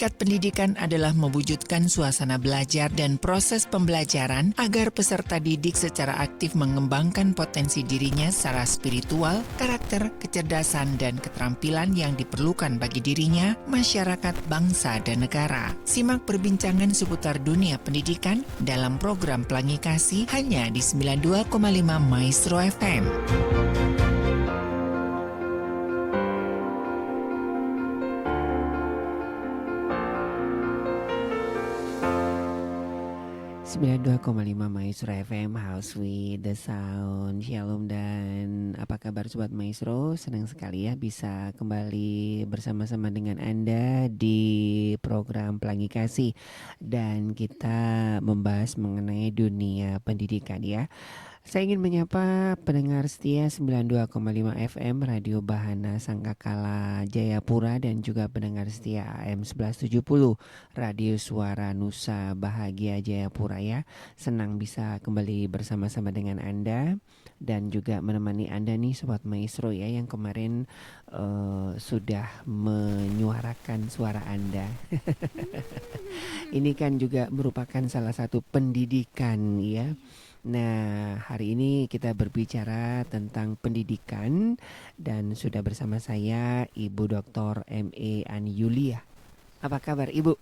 Hakikat pendidikan adalah mewujudkan suasana belajar dan proses pembelajaran agar peserta didik secara aktif mengembangkan potensi dirinya secara spiritual, karakter, kecerdasan, dan keterampilan yang diperlukan bagi dirinya, masyarakat, bangsa, dan negara. Simak perbincangan seputar dunia pendidikan dalam program Pelangi Kasih hanya di 92,5 Maestro FM. .5 Maestro FM, House with the Sound. Shalom dan apa kabar Sobat Maestro? Senang sekali ya bisa kembali bersama-sama dengan Anda di program Pelangi Kasih. Dan kita membahas mengenai dunia pendidikan ya. Saya ingin menyapa pendengar setia 92,5 FM Radio Bahana Sangkakala Jayapura dan juga pendengar setia AM 1170 Radio Suara Nusa Bahagia Jayapura ya. Senang bisa kembali bersama-sama dengan Anda dan juga menemani Anda nih Sobat Maestro ya yang kemarin sudah menyuarakan suara Anda. Ini kan juga merupakan salah satu pendidikan ya. Nah, hari ini kita berbicara tentang pendidikan dan sudah bersama saya Ibu Dr. M.E. Ani Yulia. Apa kabar Ibu?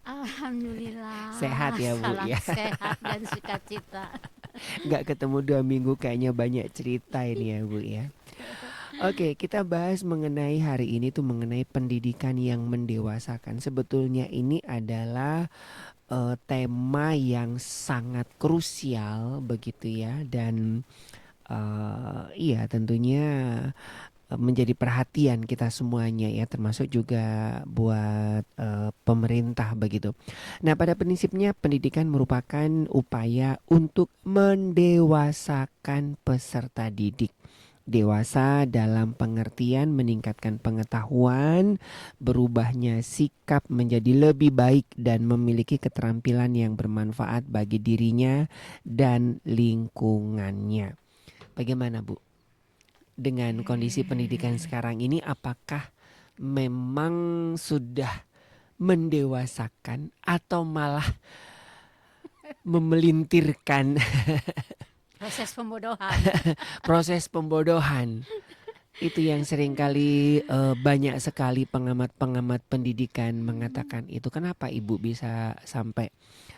Alhamdulillah. Sehat ya Bu Salam ya. sehat dan sukacita. Nggak ketemu 2 minggu kayaknya banyak cerita ini ya Bu ya. Oke, kita bahas mengenai hari ini tuh mengenai pendidikan yang mendewasakan. Sebetulnya ini adalah tema yang sangat krusial begitu ya dan iya tentunya menjadi perhatian kita semuanya ya termasuk juga buat pemerintah begitu. Nah pada prinsipnya pendidikan merupakan upaya untuk mendewasakan peserta didik. Dewasa dalam pengertian meningkatkan pengetahuan, berubahnya sikap menjadi lebih baik dan memiliki keterampilan yang bermanfaat bagi dirinya dan lingkungannya. Bagaimana Bu? Dengan kondisi pendidikan sekarang ini apakah memang sudah mendewasakan atau malah memelintirkan Proses pembodohan. proses pembodohan? Itu yang seringkali banyak sekali pengamat-pengamat pendidikan mengatakan itu. Kenapa Ibu bisa sampai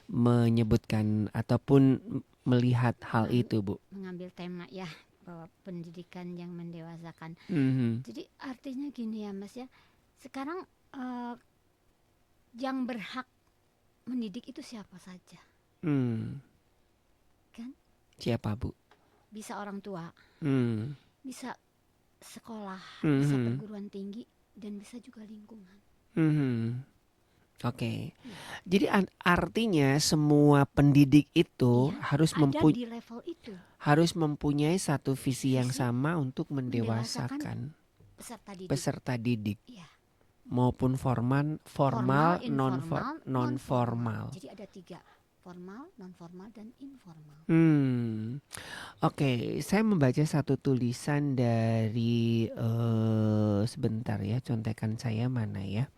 menyebutkan ataupun melihat hal itu Bu? Mengambil tema ya bahwa pendidikan yang mendewasakan. Mhm. Jadi artinya gini ya Mas ya. Sekarang yang berhak mendidik itu siapa saja? Kan? Siapa Bu? Bisa orang tua, bisa sekolah, bisa perguruan tinggi dan bisa juga lingkungan. Oke. Jadi artinya semua pendidik itu Iya, harus ada di level itu. harus mempunyai satu visi yang Visi sama untuk mendewasakan peserta didik. Iya. Maupun formal, informal, non formal. Jadi ada 3, formal, non formal dan informal. Oke, saya membaca satu tulisan dari sebentar ya, contekan saya mana ya.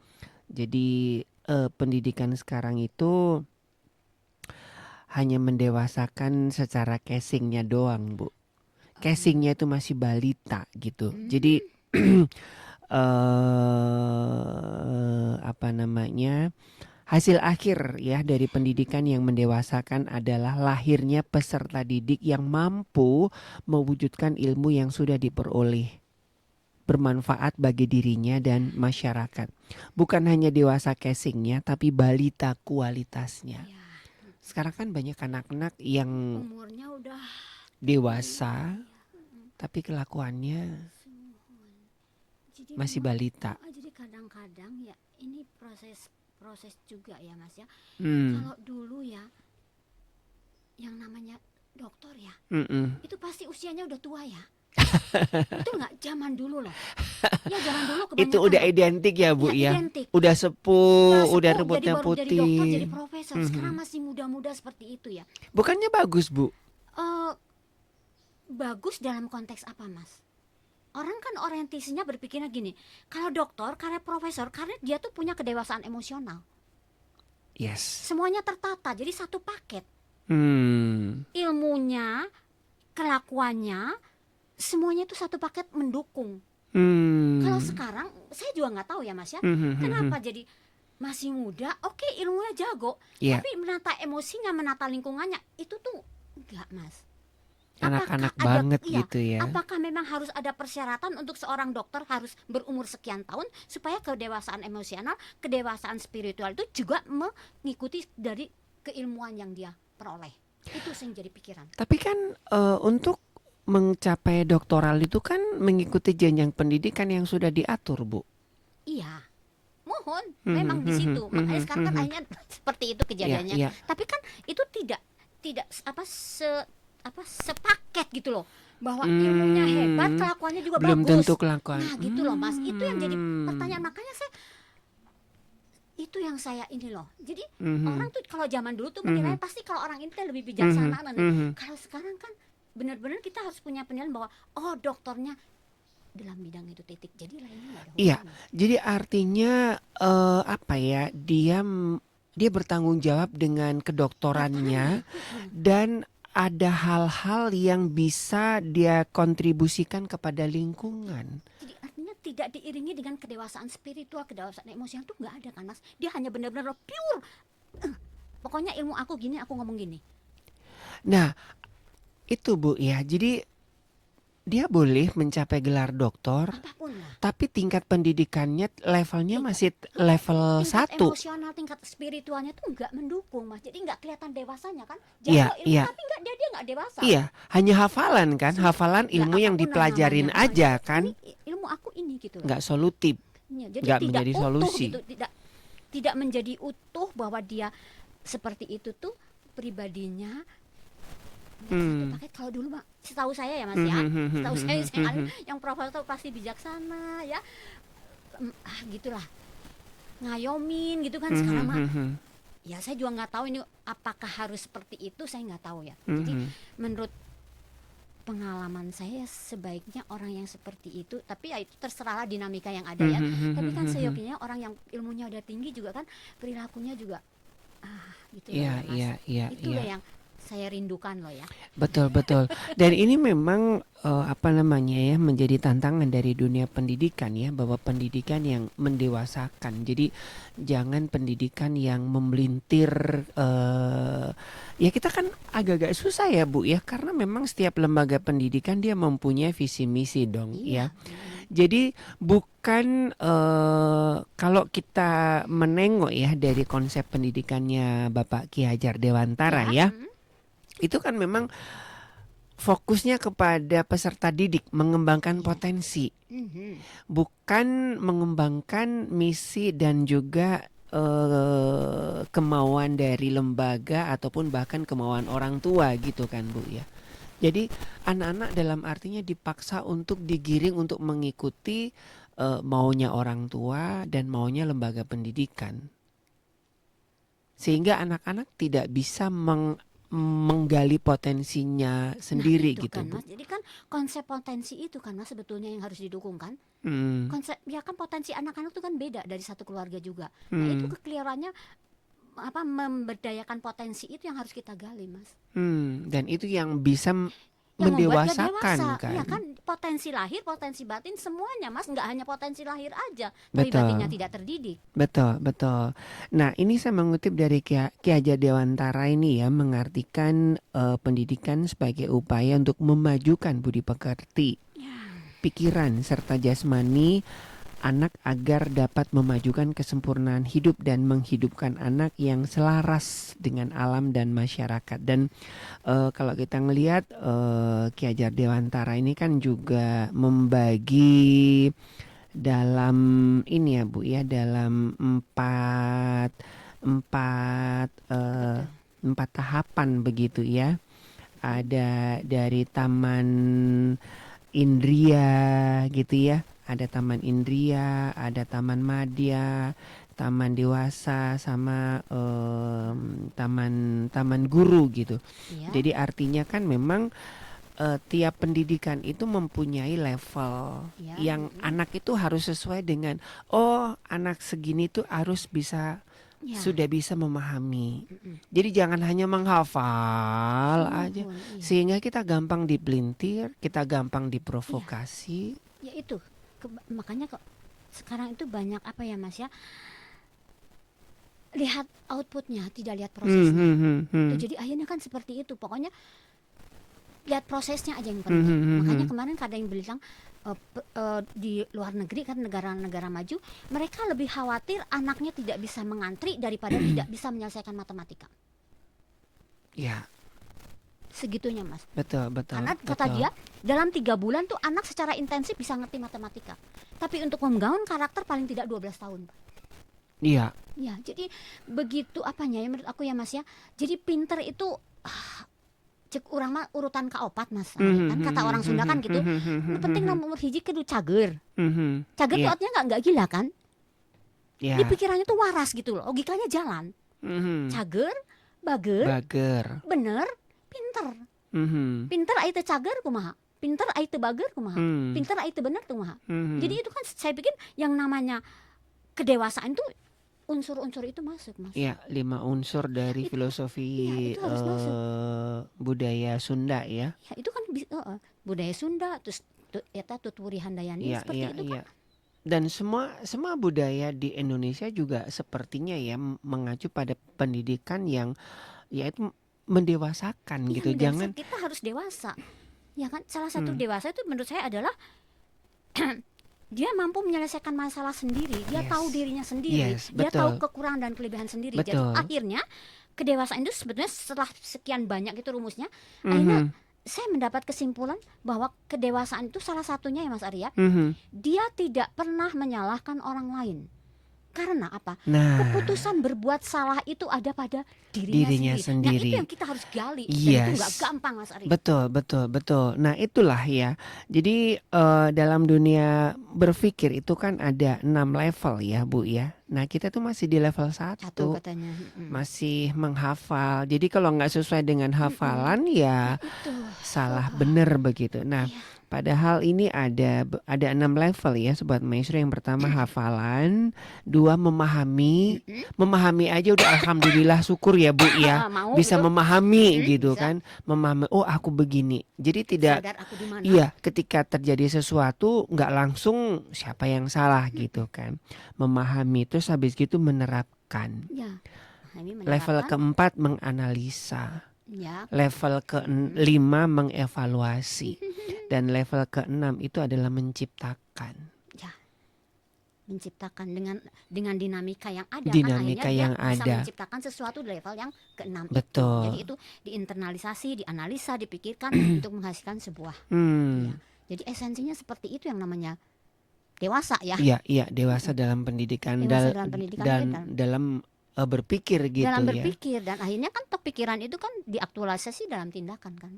Jadi pendidikan sekarang itu hanya mendewasakan secara casingnya doang Bu. Casingnya itu masih balita gitu. Jadi apa namanya? Hasil akhir ya dari pendidikan yang mendewasakan adalah lahirnya peserta didik yang mampu mewujudkan ilmu yang sudah diperoleh, bermanfaat bagi dirinya dan masyarakat. Bukan hanya dewasa casingnya tapi balita kualitasnya. Ya, Sekarang kan banyak anak-anak yang umurnya udah dewasa tapi kelakuannya jadi masih memang, balita. Jadi kadang-kadang ya ini proses juga ya Mas ya. Hmm. Kalau dulu ya yang namanya dokter ya, itu pasti usianya udah tua ya. Itu nggak zaman dulu loh. Ya zaman dulu kebanyakan. Itu udah identik ya Bu ya. Identik. Udah sepuh, udah jadi rambutnya baru putih. jadi dokter, jadi profesor. Sekarang masih muda-muda seperti itu ya. Bukannya bagus Bu? Bagus dalam konteks apa Mas? orang kan orientasinya berpikirnya gini, kalau dokter, karena profesor, karena dia tuh punya kedewasaan emosional. Yes. Semuanya tertata, jadi satu paket. Ilmunya, kelakuannya, semuanya itu satu paket mendukung. Kalau sekarang, saya juga nggak tahu ya Mas ya, kenapa jadi masih muda, oke ilmunya jago, Iya. tapi menata emosinya, menata lingkungannya, itu tuh enggak Mas. Anak-anak Apakah banget iya, gitu ya. apakah memang harus ada persyaratan untuk seorang dokter harus berumur sekian tahun supaya kedewasaan emosional, kedewasaan spiritual itu juga mengikuti dari keilmuan yang dia peroleh? Itu yang jadi pikiran. Tapi kan untuk mencapai doktoral itu kan mengikuti jenjang pendidikan yang sudah diatur, Bu. Iya, mohon, memang di situ. Makanya sekarang kan akhirnya seperti itu kejadiannya. Iya. Tapi kan itu tidak sepaket gitu loh. Bahwa ilmunya hebat, kelakuannya juga Belum bagus. tentu kelakuan. Nah, gitu loh, Mas. Itu yang jadi pertanyaan. Makanya itu yang saya ini loh. Jadi orang tuh kalau zaman dulu tuh menilai pasti kalau orang ini tuh lebih bijaksana. Kalau sekarang kan benar-benar kita harus punya penilaian bahwa dokternya dalam bidang itu titik. Jadi lainnya nggak ada Iya, hubungannya. jadi artinya apa ya? Dia bertanggung jawab dengan kedoktorannya dan ada hal-hal yang bisa dia kontribusikan kepada lingkungan. Jadi artinya tidak diiringi dengan kedewasaan spiritual, kedewasaan emosional tuh nggak ada kan Mas. Dia hanya benar-benar pure. Pokoknya ilmu aku gini, aku ngomong gini. Nah, itu Bu ya. Jadi dia boleh mencapai gelar doktor, Apapun lah. tapi tingkat pendidikannya levelnya masih level Tingkat 1. emosional, tingkat spiritualnya tuh nggak mendukung Mas. Jadi nggak kelihatan dewasanya kan. Iya, Jago ilmu iya. tapi dia nggak dewasa. Iya, hanya hafalan kan, hafalan Ya, ilmu yang apapun dipelajarin namanya. aja kan, Ini ilmu aku ini gitu loh. nggak solutif. Ya, jadi nggak tidak menjadi utuh solusi. gitu, tidak menjadi utuh bahwa dia seperti itu tuh pribadinya. Satu paket kalau dulu Mak, setahu saya ya Mas ya, setahu saya yang profesor pasti bijaksana ya, gitulah, ngayomin gitu kan. Sekarang mah ya saya juga nggak tahu ini apakah harus seperti itu, saya nggak tahu ya. Jadi menurut pengalaman saya sebaiknya orang yang seperti itu, tapi ya itu terserahlah dinamika yang ada ya. Tapi kan seyogianya orang yang ilmunya udah tinggi juga kan perilakunya juga gitu loh ya, Mas. Itu loh yang saya rindukan loh ya. Betul. Dan ini memang apa namanya ya, menjadi tantangan dari dunia pendidikan ya, bahwa pendidikan yang mendewasakan. Jadi jangan pendidikan yang memelintir. Ya kita kan agak-agak susah ya Bu ya, karena memang setiap lembaga pendidikan dia mempunyai visi misi dong ya. Jadi bukan kalau kita menengok ya dari konsep pendidikannya Bapak Ki Hajar Dewantara ya. Itu kan memang fokusnya kepada peserta didik, mengembangkan potensi, bukan mengembangkan misi dan juga kemauan dari lembaga ataupun bahkan kemauan orang tua gitu kan Bu ya. Jadi anak-anak dalam artinya dipaksa untuk digiring untuk mengikuti maunya orang tua dan maunya lembaga pendidikan, sehingga anak-anak tidak bisa menggali potensinya sendiri itu gitu kan, Bu. Mas. Jadi kan konsep potensi itu kan Mas sebetulnya yang harus didukung kan. Konsep ya kan potensi anak-anak itu kan beda dari satu keluarga juga. Nah itu kekeliruannya memberdayakan potensi itu yang harus kita gali Mas. Dan itu yang bisa Yang membuat dia mendewasakan dewasa. kan. Ya kan potensi lahir, potensi batin semuanya Mas, nggak hanya potensi lahir aja, Betul. tapi batinnya tidak terdidik. Betul. Nah ini saya mengutip dari Ki Hajar Dewantara ini ya, mengartikan pendidikan sebagai upaya untuk memajukan budi pekerti, pikiran serta jasmani anak agar dapat memajukan kesempurnaan hidup dan menghidupkan anak yang selaras dengan alam dan masyarakat. Dan kalau kita ngelihat Ki Hajar Dewantara ini kan juga membagi dalam ini ya Bu ya, dalam empat tahapan begitu ya. Ada dari taman indria gitu ya. Ada taman indria, ada taman madya, taman dewasa, sama taman guru gitu. Ya. Jadi artinya kan memang tiap pendidikan itu mempunyai level Ya, yang anak itu harus sesuai dengan, oh anak segini tuh harus bisa ya. sudah bisa memahami. Jadi jangan hanya menghafal aja, Mohon, iya. sehingga kita gampang dipelintir, kita gampang diprovokasi. Ya itu makanya kok sekarang itu banyak apa ya Mas ya, lihat outputnya tidak lihat prosesnya. Tuh, jadi akhirnya kan seperti itu, pokoknya lihat prosesnya aja yang penting. Makanya kemarin ada yang bilang di luar negeri kan, negara-negara maju, mereka lebih khawatir anaknya tidak bisa mengantri daripada tidak bisa menyelesaikan matematika. Ya, Segitunya Mas. betul, betul. Karena kata betul. dia dalam 3 bulan tuh anak secara intensif bisa ngerti matematika. Tapi untuk membangun karakter paling tidak 12 tahun. Iya. Ya, jadi begitu apanya ya menurut aku ya Mas ya. Jadi pinter itu cek urang mah urutan kaopat Mas. Kan kata orang Sunda kan gitu. Nu penting nomor hiji kudu cager. Cager tuh Iya. artinya nggak gila kan? Ya. Di pikirannya tuh waras gitu loh. Logikanya jalan. Cager, bager, Bager. bener, pinter. Pinter aya teu cager kumaha? Pinter aya teu bager kumaha? Pinter aya teu bener kumaha? Jadi itu kan saya pikir yang namanya kedewasaan tuh unsur-unsur itu masuk Mas. Ya, 5 unsur dari filosofi itu harus masuk. budaya Sunda ya. Ya itu kan budaya Sunda, terus eta tuturi handayani Iya, seperti iya, itu iya. kan. Dan semua budaya di Indonesia juga sepertinya ya mengacu pada pendidikan yang yaitu mendewasakan Iya, gitu. mendewasakan. Jangan Kita harus dewasa. Ya kan, salah satu dewasa itu menurut saya adalah dia mampu menyelesaikan masalah sendiri, dia Yes. tahu dirinya sendiri, Yes, dia tahu betul. kekurangan dan kelebihan sendiri. Jadi Betul. akhirnya kedewasaan itu sebetulnya setelah sekian banyak itu rumusnya, akhirnya saya mendapat kesimpulan bahwa kedewasaan itu salah satunya ya Mas Arya, dia tidak pernah menyalahkan orang lain. Karena apa? Nah, Keputusan berbuat salah itu ada pada dirinya, Dirinya sendiri. Nah sendiri. itu yang kita harus gali. Dan Yes. itu nggak gampang Mas Arya. betul, betul, betul. Nah, itulah ya. Jadi dalam dunia berpikir itu kan ada 6 level ya, Bu ya. Nah, kita tuh masih di level 1. Satu katanya. Masih menghafal. Jadi kalau nggak sesuai dengan hafalan ya Itu. salah bener begitu. Nah, padahal ini ada 6 level ya Sobat Maestro. Yang pertama hafalan, 2 memahami. Memahami aja udah alhamdulillah syukur ya Bu ya. Mau Bisa gitu. memahami gitu Bisa. kan. Memahami, oh aku begini. Jadi tidak Sadar aku di mana. iya, ketika terjadi sesuatu nggak langsung siapa yang salah gitu kan. Memahami, terus habis gitu menerapkan. Ya. Ini Level menerapkan. keempat menganalisa. Ya. Level ke-5 mengevaluasi. Dan level ke-6 itu adalah menciptakan. Menciptakan dengan dinamika yang ada Dinamika kan akhirnya yang dia bisa ada. menciptakan sesuatu di level yang ke-6 Betul. itu. Jadi itu diinternalisasi, dianalisa, dipikirkan untuk menghasilkan sebuah. Hmm. Jadi esensinya seperti itu yang namanya dewasa ya. Iya, iya, dewasa dalam pendidikan Dewasa dalam pendidikan dan kita. dalam berpikir gitu Dalam ya. berpikir dan akhirnya kan pikiran itu kan diaktualisasi dalam tindakan kan.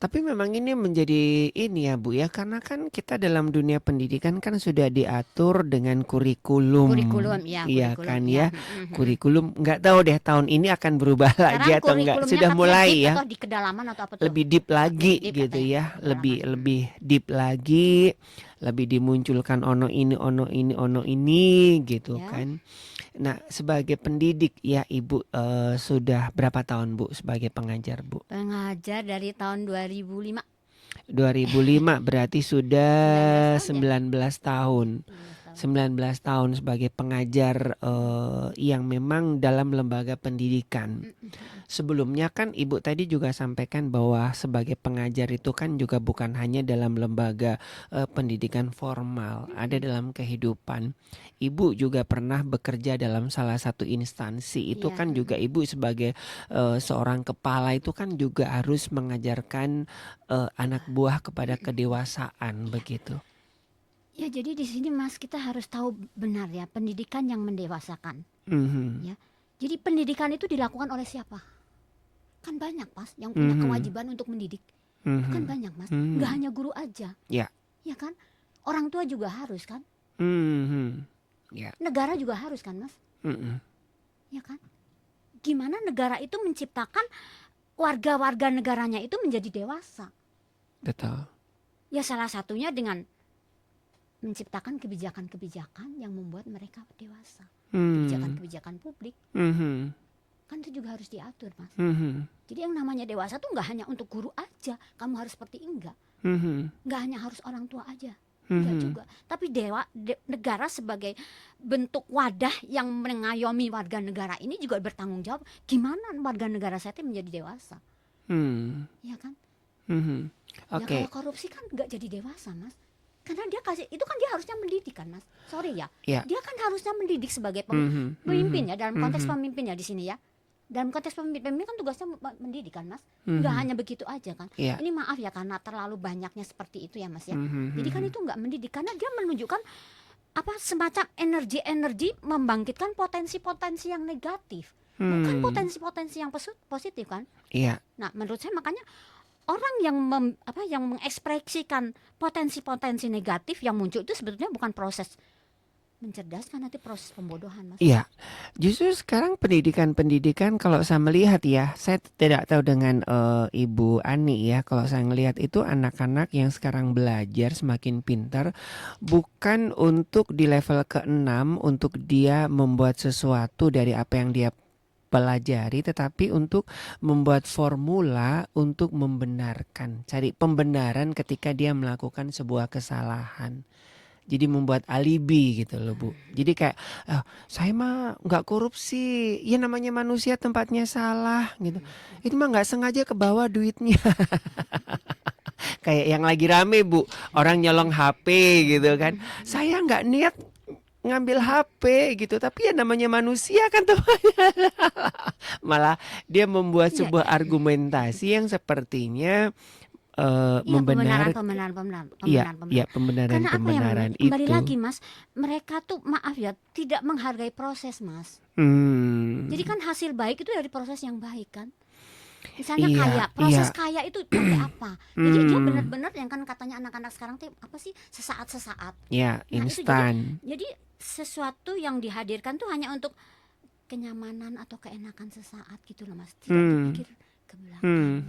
Tapi memang ini menjadi ini ya Bu ya, karena kan kita dalam dunia pendidikan kan sudah diatur dengan kurikulum. Kurikulum ya, Iya kurikulum, kan ya. ya. Kurikulum nggak tahu deh tahun ini akan berubah lagi Sekarang atau enggak. kurikulumnya Sudah katanya mulai deep ya. atau di kedalaman atau apa tuh? Lebih deep lagi Deep gitu katanya, ya. kedalaman. Lebih deep lagi. Lebih dimunculkan ono ini gitu Ya. kan. Nah, sebagai pendidik ya Ibu sudah berapa tahun Bu sebagai pengajar Bu? Pengajar dari tahun 2005. 2005 berarti sudah 19 tahun. 19 tahun sebagai pengajar yang memang dalam lembaga pendidikan. Sebelumnya kan Ibu tadi juga sampaikan bahwa sebagai pengajar itu kan juga bukan hanya dalam lembaga pendidikan formal, ada dalam kehidupan. Ibu juga pernah bekerja dalam salah satu instansi. Itu Iya. kan juga Ibu sebagai seorang kepala itu kan juga harus mengajarkan anak buah kepada kedewasaan begitu. Ya jadi di sini Mas kita harus tahu benar ya pendidikan yang mendewasakan. Ya. Jadi pendidikan itu dilakukan oleh siapa? Kan banyak Mas yang punya kewajiban untuk mendidik. Kan banyak Mas. Nggak hanya guru aja. Ya. Ya kan? Orang tua juga harus kan? Ya. Negara juga harus kan Mas? Ya kan? Gimana negara itu menciptakan warga-warga negaranya itu menjadi dewasa. Betul. Ya salah satunya dengan menciptakan kebijakan-kebijakan yang membuat mereka dewasa. Kebijakan-kebijakan publik kan itu juga harus diatur, Mas. Jadi yang namanya dewasa tuh nggak hanya untuk guru aja, kamu harus seperti nggak hanya harus orang tua aja, enggak juga. Tapi negara sebagai bentuk wadah yang mengayomi warga negara ini juga bertanggung jawab gimana warga negara saya itu menjadi dewasa, ya kan? Ya Oke. kalau korupsi kan nggak jadi dewasa, Mas. Karena dia itu kan dia harusnya mendidik kan, Mas. Sorry ya, Ya. dia kan harusnya mendidik sebagai pemimpin ya, dalam konteks pemimpin ya di sini ya. Dalam konteks pemimpin kan tugasnya mendidik kan, Mas. Nggak hanya begitu aja kan. Ya. Ini maaf ya karena terlalu banyaknya seperti itu ya, Mas ya. Jadi kan itu nggak mendidik karena dia menunjukkan apa semacam energi membangkitkan potensi-potensi yang negatif, bukan potensi-potensi yang positif kan. Iya. Nah, menurut saya makanya orang yang yang mengekspresikan potensi-potensi negatif yang muncul itu sebetulnya bukan proses mencerdaskan, nanti proses pembodohan, Mas. Iya, justru sekarang pendidikan kalau saya melihat ya, saya tidak tahu dengan Ibu Ani ya. Kalau saya melihat itu anak-anak yang sekarang belajar semakin pintar, bukan untuk di level ke-6 untuk dia membuat sesuatu dari apa yang dia pelajari, tetapi untuk membuat formula untuk membenarkan, cari pembenaran ketika dia melakukan sebuah kesalahan. Jadi membuat alibi gitu loh Bu. Jadi kayak saya mah nggak korupsi, ya namanya manusia tempatnya salah gitu. Itu mah nggak sengaja ke bawah duitnya. Kayak yang lagi rame Bu, orang nyolong HP gitu kan. Saya nggak niat ngambil HP gitu, tapi ya namanya manusia kan temannya. Malah dia membuat sebuah argumentasi yang sepertinya membenarkan. Iya, Karena apa ya, pembenaran kembali itu. lagi Mas, mereka tuh maaf ya tidak menghargai proses, Mas. Jadi kan hasil baik itu dari proses yang baik kan. Misalnya Iya, kaya, proses iya. kaya itu pakai apa? Jadi dia benar-benar yang kan katanya anak-anak sekarang tuh apa sih sesaat-sesaat. Ya, Nah, itu instan. jadi sesuatu yang dihadirkan tuh hanya untuk kenyamanan atau keenakan sesaat gitu loh Mas. Tidak dipikir ke belakang.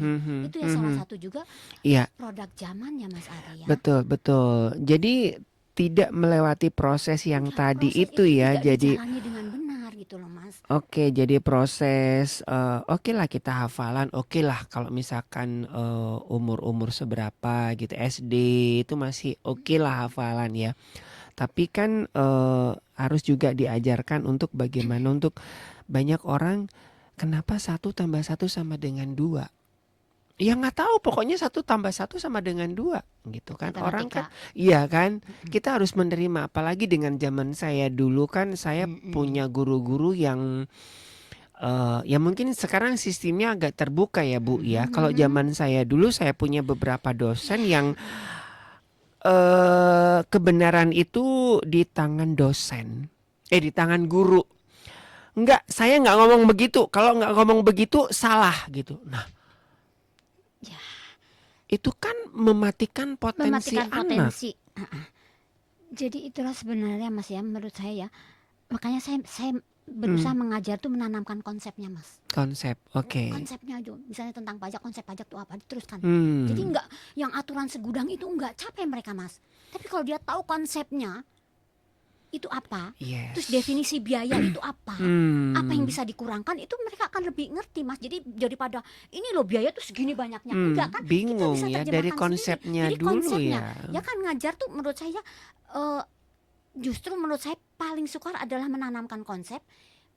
Itu ya salah satu juga Iya, produk zaman ya Mas Ari ya. betul. Jadi tidak melewati proses yang Iya, tadi proses itu ya. tidak Jadi dijalani dengan benar gitu loh Mas. oke, jadi proses oke lah kita hafalan, oke lah kalau misalkan umur-umur seberapa gitu SD itu masih oke lah hafalan ya. Tapi kan harus juga diajarkan untuk bagaimana untuk banyak orang kenapa 1+1 sama dengan 2. Ya nggak tahu, pokoknya 1+1 sama dengan 2 gitu kan. Orang kan, iya kan, kita harus menerima. Apalagi dengan zaman saya dulu kan, saya punya guru-guru yang ya mungkin sekarang sistemnya agak terbuka ya Bu ya. Kalau zaman saya dulu saya punya beberapa dosen yang kebenaran itu di tangan dosen, di tangan guru. Enggak, saya nggak ngomong begitu. Kalau nggak ngomong begitu salah gitu. Nah, Ya, itu kan mematikan potensi anak. Jadi itulah sebenarnya Mas ya menurut saya ya. Makanya saya berusaha mengajar tuh menanamkan konsepnya Mas. Konsep, oke. Konsepnya aja. Misalnya tentang pajak, konsep pajak itu apa diteruskan. Jadi enggak yang aturan segudang itu enggak capek mereka Mas. Tapi kalau dia tahu konsepnya itu apa, Yes. terus definisi biaya itu apa yang bisa dikurangkan, itu mereka akan lebih ngerti Mas. Jadi daripada ini loh biaya tuh segini banyaknya, enggak kan? Bingung kita bisa ya terjemahkan dari sendiri. konsepnya Jadi dulu konsepnya, ya. kan ngajar tuh menurut saya justru menurut saya paling sukar adalah menanamkan konsep,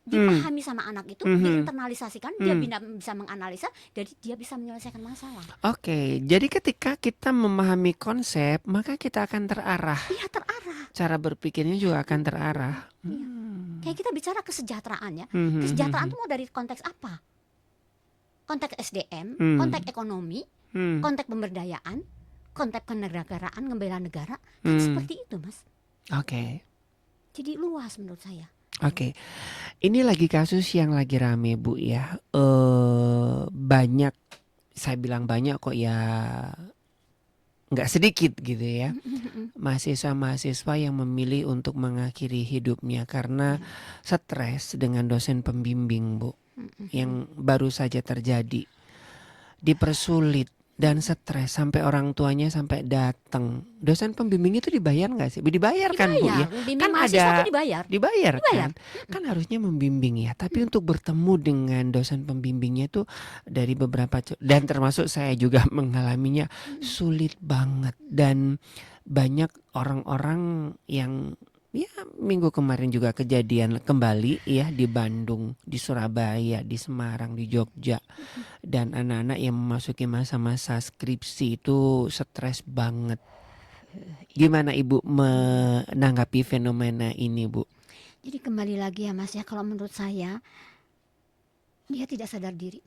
dipahami sama anak itu, diinternalisasikan, dia bisa menganalisa, jadi dia bisa menyelesaikan masalah. Oke, jadi ketika kita memahami konsep, maka kita akan terarah. Iya, terarah. Cara berpikirnya juga akan terarah. Iya. Kayak kita bicara kesejahteraan ya. Kesejahteraan itu mau dari konteks apa? Konteks SDM, konteks ekonomi, konteks pemberdayaan, konteks kenegaraan, membela negara, kan seperti itu Mas. Oke. Jadi luas menurut saya. Oke, ini lagi kasus yang lagi rame Bu ya. Banyak, saya bilang banyak kok ya, nggak sedikit gitu ya. Mahasiswa-mahasiswa yang memilih untuk mengakhiri hidupnya karena stres dengan dosen pembimbing Bu, yang baru saja terjadi. dipersulit dan stres sampai orang tuanya sampai datang. Dosen pembimbing itu dibayar nggak sih? Dibayar kan Bu ya? Bimbing Kan mahasiswa ada tuh dibayar. dibayar Dibayar. kan? Kan harusnya membimbing ya. Tapi untuk bertemu dengan dosen pembimbingnya itu dari beberapa dan termasuk saya juga mengalaminya sulit banget dan banyak orang-orang yang ya minggu kemarin juga kejadian kembali ya di Bandung, di Surabaya, di Semarang, di Jogja dan anak-anak yang memasuki masa-masa skripsi itu stres banget. Gimana Ibu menanggapi fenomena ini Bu? Jadi kembali lagi ya Mas ya, kalau menurut saya dia tidak sadar diri.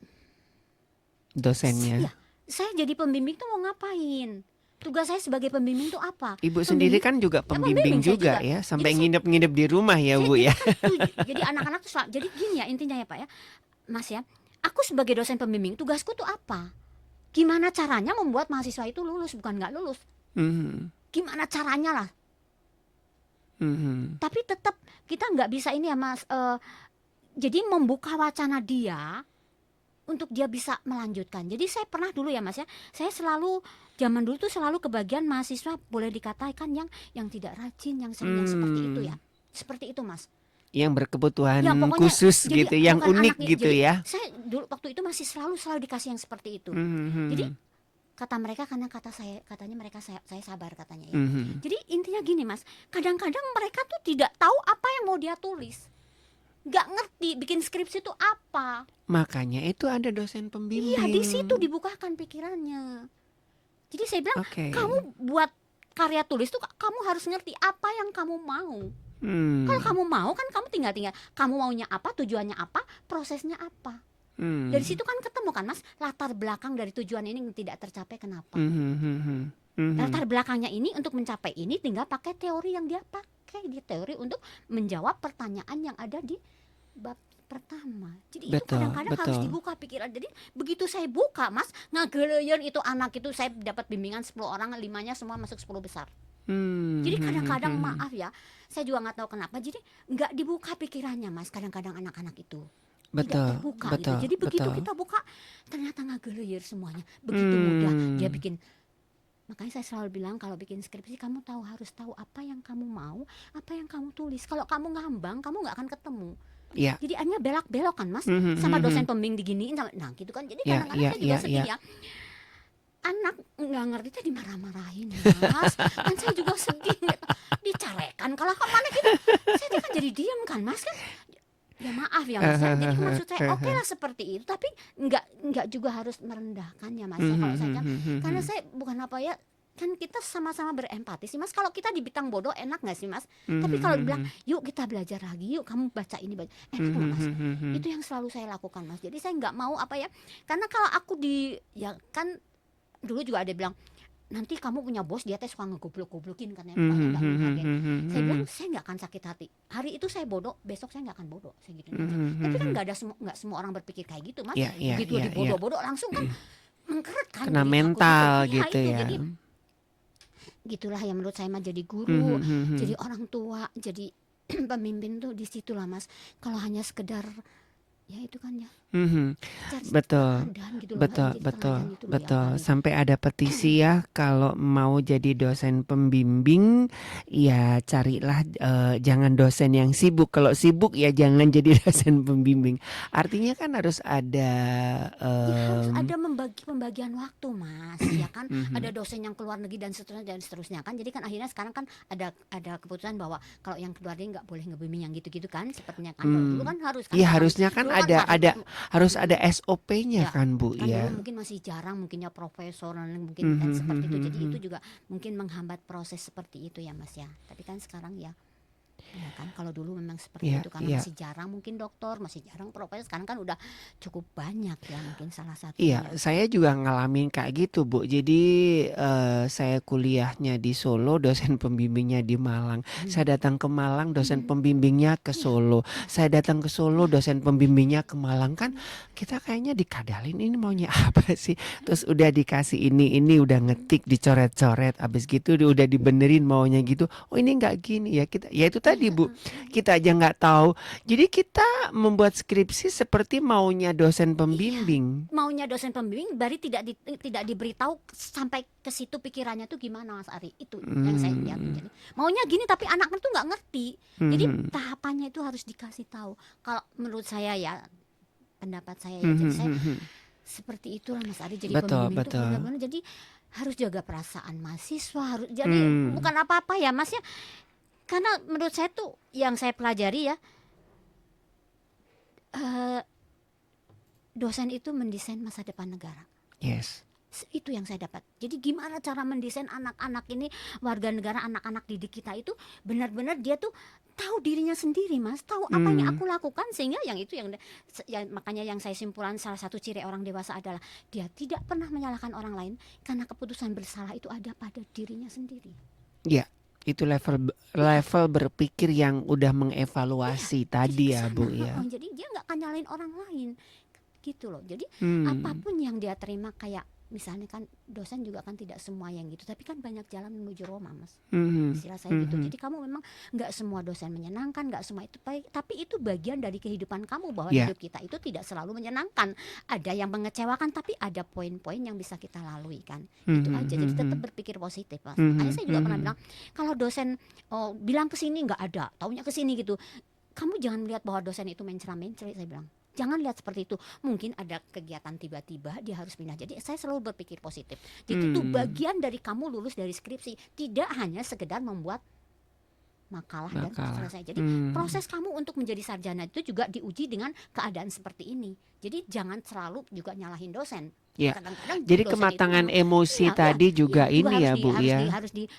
Dosennya. Iya, saya jadi pembimbing tuh mau ngapain? Tugas saya sebagai pembimbing tuh apa? Ibu sendiri kan juga pembimbing pembimbing saya juga juga. ya, sampai Jadi saya- nginep-nginep di rumah ya Saya Bu ya. Jadi anak-anak tuh jadi gini ya intinya ya Pak ya, Mas ya. Aku sebagai dosen pembimbing tugasku tuh apa? Gimana caranya membuat mahasiswa itu lulus, bukan nggak lulus. Mhm, Gimana caranya lah. mhm. Tapi tetap kita nggak bisa ini ya Mas. Jadi membuka wacana dia untuk dia bisa melanjutkan. Jadi saya pernah dulu ya Mas ya, saya selalu zaman dulu tuh selalu kebagian mahasiswa boleh dikatakan yang tidak rajin, yang sering yang seperti itu ya. Seperti itu Mas. Yang berkebutuhan Ya, pokoknya khusus jadi gitu, yang bukan unik anaknya, gitu jadi ya. Saya dulu waktu itu masih selalu dikasih yang seperti itu. Mhm, Jadi kata mereka karena katanya mereka saya sabar katanya ya. mhm. Jadi intinya gini Mas, kadang-kadang mereka tuh tidak tahu apa yang mau dia tulis. Nggak ngerti bikin skripsi itu apa. Makanya itu ada dosen pembimbing. Iya, di situ dibukakan pikirannya. Jadi saya bilang, Oke. kamu buat karya tulis tuh kamu harus ngerti apa yang kamu mau. Hmm, Kalau kamu mau kan kamu tinggal kamu maunya apa, tujuannya apa, prosesnya apa. hmm. Dari situ kan ketemu kan Mas, latar belakang dari tujuan ini tidak tercapai kenapa. Latar belakangnya ini untuk mencapai ini tinggal pakai teori yang dia pakai, di teori untuk menjawab pertanyaan yang ada di bab pertama. Jadi itu Betul, kadang-kadang harus betul. dibuka pikiran. Jadi begitu saya buka Mas, ngageleyen itu anak itu, saya dapat bimbingan 10 orang, 5-nya semua masuk 10 besar. Jadi kadang-kadang maaf ya, saya juga nggak tahu kenapa. Jadi nggak dibuka pikirannya Mas, kadang-kadang anak-anak itu tidak Betul, terbuka betul, gitu. Jadi begitu betul. kita buka, ternyata ngageleyer semuanya. Begitu mudah dia bikin. Makanya saya selalu bilang kalau bikin skripsi kamu harus tahu apa yang kamu mau, apa yang kamu tulis. Kalau kamu ngambang, kamu nggak akan ketemu. Ya. Jadi akhirnya belak-belok kan Mas, sama dosen pembimbing diginiin, nah gitu kan. Jadi Ya, kadang-kadang ya, saya juga ya, sedih ya. ya. Anak nggak ngerti tadi marah-marahin Mas, kan saya juga sedih gitu. Dicarekan kalau kemana gitu, saya kan jadi diam kan Mas kan. Ya maaf ya Mas, ya. Jadi maksud saya oke lah seperti itu, tapi nggak juga harus merendahkan ya Mas ya, kalau saya kan. Karena saya bukan apa ya, kan kita sama-sama berempati sih Mas. Kalau kita dibilang bodoh enak nggak sih Mas? Tapi kalau dibilang yuk kita belajar lagi, yuk kamu baca ini baca, enak nggak Mas? Itu yang selalu saya lakukan Mas. Jadi saya nggak mau apa ya, karena kalau aku ya kan dulu juga ada bilang nanti kamu punya bos dia teh suka ngegoblok-goblokin kan ya, pokoknya nggak menghargai. Saya bilang saya nggak akan sakit hati. Hari itu saya bodoh, besok saya nggak akan bodoh, saya gitu aja. Tapi kan nggak semua orang berpikir kayak gitu Mas. Ya, ya, Begitu ya, dibodoh-bodoh langsung kan mengkeret kan. Kena diri aku mental Iya, gitu itu. ya. Jadi gitulah yang menurut saya mah jadi guru, jadi orang tua, jadi pemimpin tuh di situlah Mas. Kalau hanya sekedar ya itu kan ya. Cari Betul. teladan gitu loh, Betul, jadi betul, teladan gitu loh, betul. ya, Sampai ada petisi ya, kalau mau jadi dosen pembimbing, ya carilah jangan dosen yang sibuk. Kalau sibuk ya jangan jadi dosen pembimbing. Artinya kan harus ada Ya, harus ada pembagian waktu Mas, ya kan. Ada dosen yang keluar negeri dan seterusnya kan. Jadi kan akhirnya sekarang kan ada keputusan bahwa kalau yang keluar negeri nggak boleh ngebimbing yang gitu-gitu kan, sepertinya kan. Kalau dulu kan harus kan. Iya Kalau harusnya kan dulu harus ada SOP-nya Ya, kan Bu kan ya. dulu mungkin masih jarang mungkinnya profesor mungkin kan seperti itu. Jadi itu juga mungkin menghambat proses seperti itu ya Mas ya. Tapi kan sekarang ya kan kalau dulu memang seperti Iya, itu karena iya. masih jarang mungkin dokter, masih jarang profesor. Sekarang kan udah cukup banyak ya mungkin salah satu. Iya, saya juga ngalamin kayak gitu, Bu. Jadi saya kuliahnya di Solo, dosen pembimbingnya di Malang. Saya datang ke Malang, dosen pembimbingnya ke Solo. Saya datang ke Solo, dosen pembimbingnya ke Malang. Kan kita kayaknya dikadalin, ini maunya apa sih? Terus udah dikasih ini udah ngetik, dicoret-coret. Abis gitu udah dibenerin maunya gitu. Oh ini nggak gini ya kita. Ya itu tadi tadi Bu, kita aja nggak tahu. Jadi kita membuat skripsi seperti maunya dosen pembimbing. Maunya dosen pembimbing bari tidak diberitahu sampai ke situ pikirannya tuh gimana Mas Ari. Itu yang saya lihat. Jadi maunya gini tapi anaknya tuh nggak ngerti. Jadi tahapannya itu harus dikasih tahu. Kalau menurut saya ya, pendapat saya ya, jadi saya seperti itulah Mas Ari. Jadi pembimbing itu benar-benar jadi harus jaga perasaan mahasiswa, harus jadi bukan apa-apa ya Mas ya. Karena menurut saya tuh yang saya pelajari ya, dosen itu mendesain masa depan negara. Yes. Itu yang saya dapat. Jadi gimana cara mendesain anak-anak ini, warga negara, anak-anak didik kita itu benar-benar dia tuh tahu dirinya sendiri Mas, tahu apa yang aku lakukan, sehingga yang itu yang makanya yang saya simpulkan salah satu ciri orang dewasa adalah dia tidak pernah menyalahkan orang lain karena keputusan bersalah itu ada pada dirinya sendiri. Ya, itu level berpikir yang udah mengevaluasi tadi ya Bu ya. Jadi dia nggak akan nyalain orang lain gitu loh. Jadi apapun yang dia terima, kayak misalnya kan dosen juga kan tidak semua yang gitu, tapi kan banyak jalan menuju Roma Mas. Istilah saya gitu. Jadi kamu memang nggak semua dosen menyenangkan, nggak semua itu baik, tapi itu bagian dari kehidupan kamu, bahwa hidup kita itu tidak selalu menyenangkan. Ada yang mengecewakan, tapi ada poin-poin yang bisa kita lalui kan. Itu aja. Jadi tetap berpikir positif Mas. Makanya saya juga pernah bilang, kalau dosen bilang ke sini nggak ada, taunya ke sini gitu. Kamu jangan melihat bahwa dosen itu mencela-mencela, saya bilang. Jangan lihat seperti itu. Mungkin ada kegiatan tiba-tiba dia harus pindah. Jadi saya selalu berpikir positif. Jadi itu bagian dari kamu lulus dari skripsi. Tidak hanya sekedar membuat makalah dan selesai. Jadi proses kamu untuk menjadi sarjana itu juga diuji dengan keadaan seperti ini. Jadi jangan selalu juga nyalahin dosen. Ya. Kadang-kadang Jadi dosen kematangan itu emosi tadi juga ini ya Bu ya.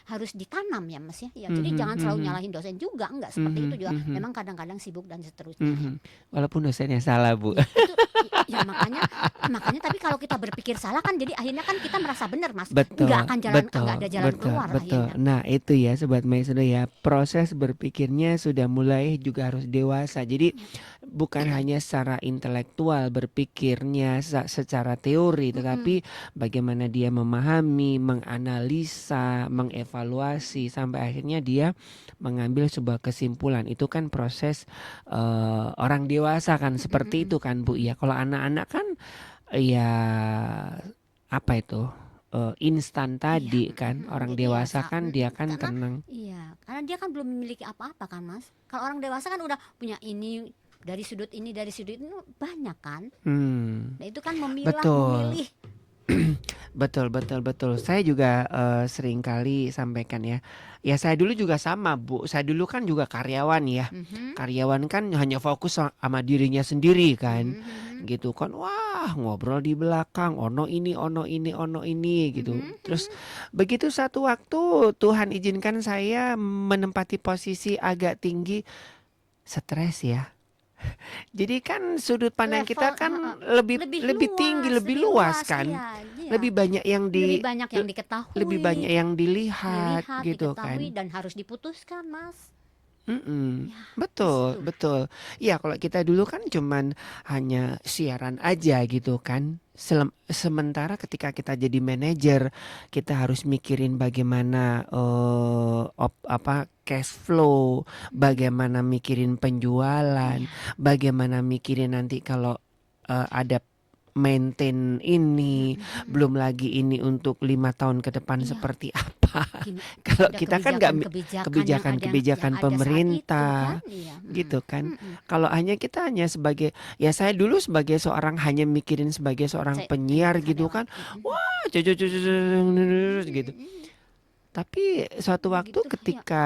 harus ditanam ya Mas ya. Jadi jangan selalu nyalahin dosen juga, enggak seperti itu juga. Memang kadang-kadang sibuk dan seterusnya. Walaupun dosennya salah Bu. Ya makanya tapi kalau kita berpikir salah kan jadi akhirnya kan kita merasa benar Mas. Betul, Enggak akan enggak ada jalan keluar akhirnya. Nah itu ya Sobat Maestro ya, proses berpikirnya sudah mulai juga harus dewasa. Jadi bukan hanya secara intelektual berpikirnya secara teori, tetapi bagaimana dia memahami, menganalisa, mengevaluasi sampai akhirnya dia mengambil sebuah kesimpulan. Itu kan proses orang dewasa kan, seperti itu kan Bu ya. Kalau anak-anak kan ya apa itu instan tadi kan. Orang dewasa kan dia kan tenang. Iya, karena dia kan belum memiliki apa-apa kan Mas. Kalau orang dewasa kan udah punya ini dari sudut ini banyak kan. Nah itu kan memilih. Betul. Saya juga sering kali sampaikan ya. Ya saya dulu juga sama Bu. Saya dulu kan juga karyawan ya. Karyawan kan hanya fokus sama dirinya sendiri kan. Gitu kan. Wah, ngobrol di belakang, ono ini gitu. Terus begitu satu waktu Tuhan izinkan saya menempati posisi agak tinggi, stres ya. Jadi kan sudut pandang kita kan lebih tinggi, lebih luas kan. Iya. Lebih banyak yang diketahui, lebih banyak yang dilihat gitu kan. Dan harus diputuskan Mas. Betul. Ya kalau kita dulu kan cuman hanya siaran aja gitu kan. Sementara ketika kita jadi manajer, kita harus mikirin bagaimana cash flow, bagaimana mikirin penjualan, bagaimana mikirin nanti kalau ada maintain ini, belum lagi ini untuk 5 tahun ke depan seperti apa. Kalau kita kan nggak kebijakan pemerintah gitu kan. Kalau kita hanya sebagai, ya saya dulu sebagai seorang hanya mikirin sebagai seorang penyiar gitu kan. Wah, gitu. Tapi suatu waktu ketika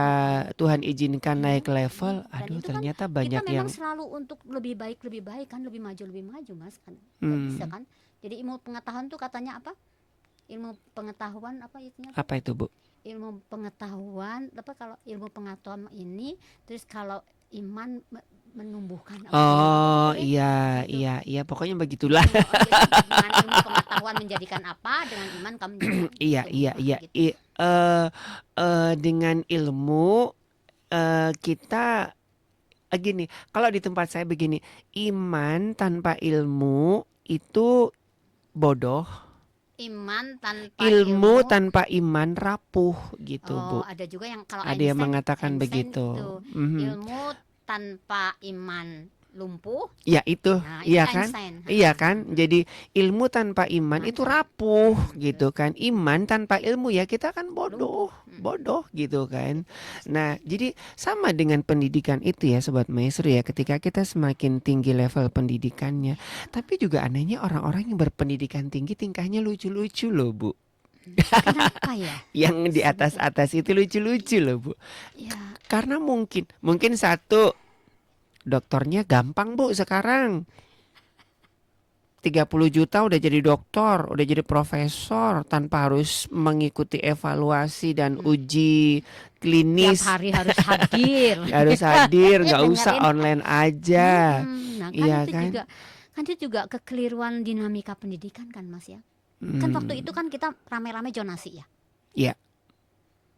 Tuhan izinkan naik level, aduh ternyata banyak kita yang memang selalu untuk lebih baik kan, lebih maju Mas kan. Nggak bisa kan. Jadi ilmu pengetahuan tuh katanya apa? Ilmu pengetahuan apa itunya? Apa itu Bu? Ilmu pengetahuan apa, kalau ilmu pengetahuan ini terus kalau iman menumbuhkan apa? Oh iya pokoknya begitulah. Dengan ilmu pengetahuan menjadikan apa, dengan iman kamu menjadi iya. Dengan ilmu kita gini, kalau di tempat saya begini, iman tanpa ilmu itu bodoh, Iman tanpa Ilmu tanpa iman rapuh gitu, Bu. ada juga yang kalau Ada yang Einstein, mengatakan begitu. itu ilmu tanpa iman lumpuh. Ya itu, Nah, itu iya kan? Einstein. Iya kan? Jadi ilmu tanpa iman itu rapuh gitu kan. Iman tanpa ilmu ya kita kan bodoh, bodoh gitu kan. Nah, jadi sama dengan pendidikan itu ya Sobat Maestro ya. Ketika kita semakin tinggi level pendidikannya, tapi juga anehnya orang-orang yang berpendidikan tinggi tingkahnya lucu-lucu loh, Bu. Kenapa ya? Yang di atas-atas itu lucu-lucu loh, Bu. Ya, Karena mungkin satu, dokternya gampang, Bu, sekarang. 30 juta udah jadi dokter, udah jadi profesor tanpa harus mengikuti evaluasi dan uji tiap klinis. hari harus hadir. Harus hadir, nggak usah Dengerin. online aja. Nah, kan Iya itu kan? juga kekeliruan dinamika pendidikan kan, Mas ya. Kan waktu itu kan kita rame-rame zonasi ya. Iya.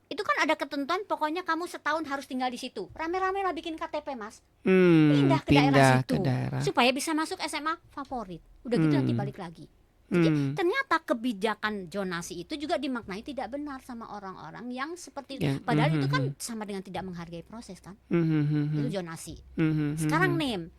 Itu kan ada ketentuan pokoknya kamu setahun harus tinggal di situ. Rame-rame lah bikin KTP, Mas. Pindah Pindah ke daerah situ ke daerah. supaya bisa masuk SMA favorit. Udah gitu nanti balik lagi. Jadi ternyata kebijakan zonasi itu juga dimaknai tidak benar sama orang-orang yang seperti padahal itu kan sama dengan tidak menghargai proses kan. Itu zonasi. Sekarang NEM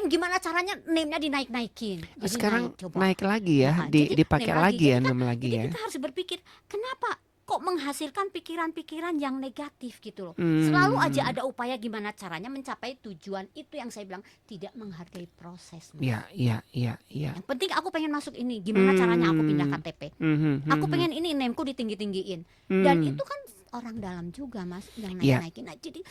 gimana caranya NEM-nya dinaik-naikin. Jadi Sekarang coba. naik lagi ya, Nah, jadi dipakai NEM lagi ya, Jadi kan- 6 lagi jadi ya. kita harus berpikir, kenapa kok menghasilkan pikiran-pikiran yang negatif gitu loh. Selalu aja ada upaya gimana caranya mencapai tujuan itu yang saya bilang tidak menghargai proses. Iya. Yang penting aku pengen masuk ini, gimana caranya aku pindah KTP. Aku pengen ini NEM-ku ditinggi-tinggiin. Dan itu kan orang dalam juga, Mas, yang naik-naikin. Nah, jadi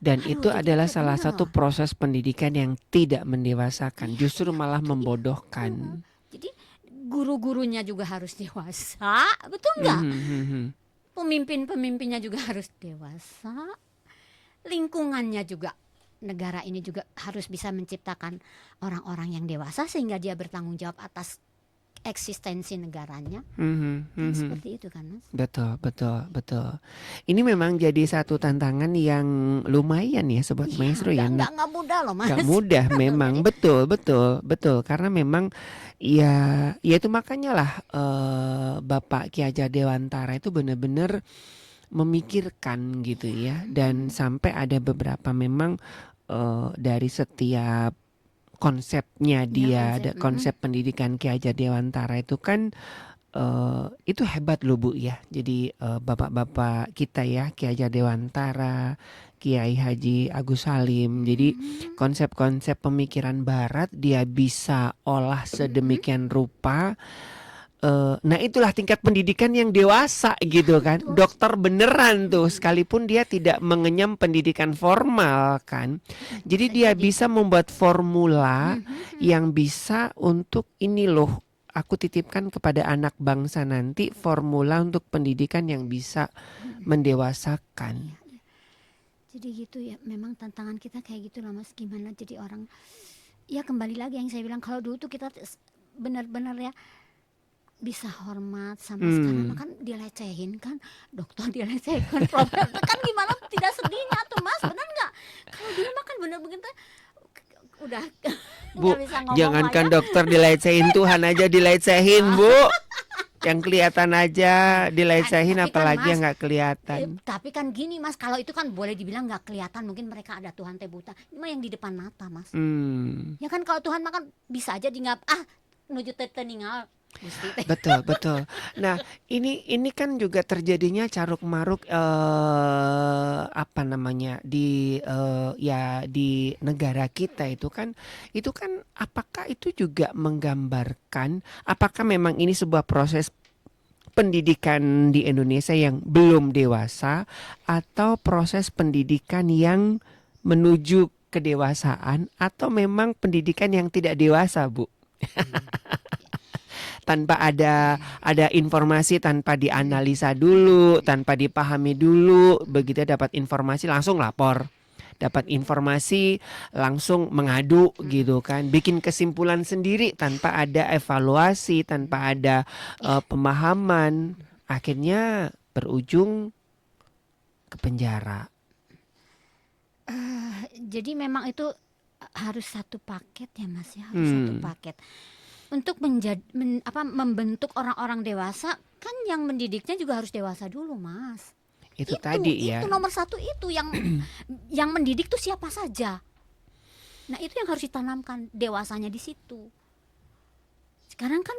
Dan aduh, itu jadi adalah itu salah bener satu loh. proses pendidikan yang tidak mendewasakan, justru malah membodohkan. Jadi guru-gurunya juga harus dewasa, betul nggak? Pemimpin-pemimpinnya juga harus dewasa. Lingkungannya juga, negara ini juga harus bisa menciptakan orang-orang yang dewasa sehingga dia bertanggung jawab atas eksistensi negaranya. Kan seperti itu kan, Mas? Betul. Ini memang jadi satu tantangan yang lumayan ya Sobat Maestro ya. Nggak mudah loh, Mas. Gak mudah memang, betul. Karena memang ya itu makanya lah Bapak Ki Hajar Dewantara itu benar-benar memikirkan gitu ya. Dan sampai ada beberapa memang dari setiap konsepnya dia, konsep pendidikan Ki Hajar Dewantara itu kan itu hebat loh Bu ya. Jadi bapak-bapak kita ya, Ki Hajar Dewantara, Kiai Haji Agus Salim. Jadi konsep-konsep pemikiran Barat dia bisa olah sedemikian rupa. Nah itulah tingkat pendidikan yang dewasa gitu kan. Dokter beneran tuh, sekalipun dia tidak mengenyam pendidikan formal kan. Jadi dia bisa membuat formula yang bisa untuk ini loh, aku titipkan kepada anak bangsa nanti formula untuk pendidikan yang bisa mendewasakan. Jadi gitu ya, memang tantangan kita kayak gitu lah, Mas. Gimana jadi orang, ya kembali lagi yang saya bilang, kalau dulu tuh kita benar-benar ya bisa hormat sama sekarang kan dilecehin kan, dokter dilecehin kan, profesor kan, gimana tidak sedihnya tuh, Mas, benar nggak? Kalau dulu mah kan benar begitu udah Bu, bisa ngomong jangankan aja. dokter dilecehin, Tuhan aja dilecehin Bu. Yang kelihatan aja dilecehin, Tapi kan, apalagi Mas, yang nggak kelihatan. Tapi kan gini, Mas, kalau itu kan boleh dibilang nggak kelihatan, mungkin mereka ada Tuhan teh buta, ini mah yang di depan mata, Mas. Hmm. Ya kan kalau Tuhan mah kan bisa aja nuju teh ningal Gusti teh. Betul. Nah, ini kan juga terjadinya caruk maruk apa namanya di ya di negara kita itu kan apakah itu juga menggambarkan apakah memang ini sebuah proses pendidikan di Indonesia yang belum dewasa atau proses pendidikan yang menuju kedewasaan atau memang pendidikan yang tidak dewasa, Bu? Tanpa ada informasi, tanpa dianalisa dulu, tanpa dipahami dulu, begitu dapat informasi langsung lapor, dapat informasi langsung mengadu gitu kan, bikin kesimpulan sendiri tanpa ada evaluasi, tanpa ada pemahaman, akhirnya berujung ke penjara. Jadi memang itu harus satu paket ya, Mas ya, harus satu paket. untuk membentuk orang-orang dewasa kan yang mendidiknya juga harus dewasa dulu, Mas. Itu tadi ya. Itu nomor satu itu yang yang mendidik tuh siapa saja. Nah itu yang harus ditanamkan dewasanya di situ. Sekarang kan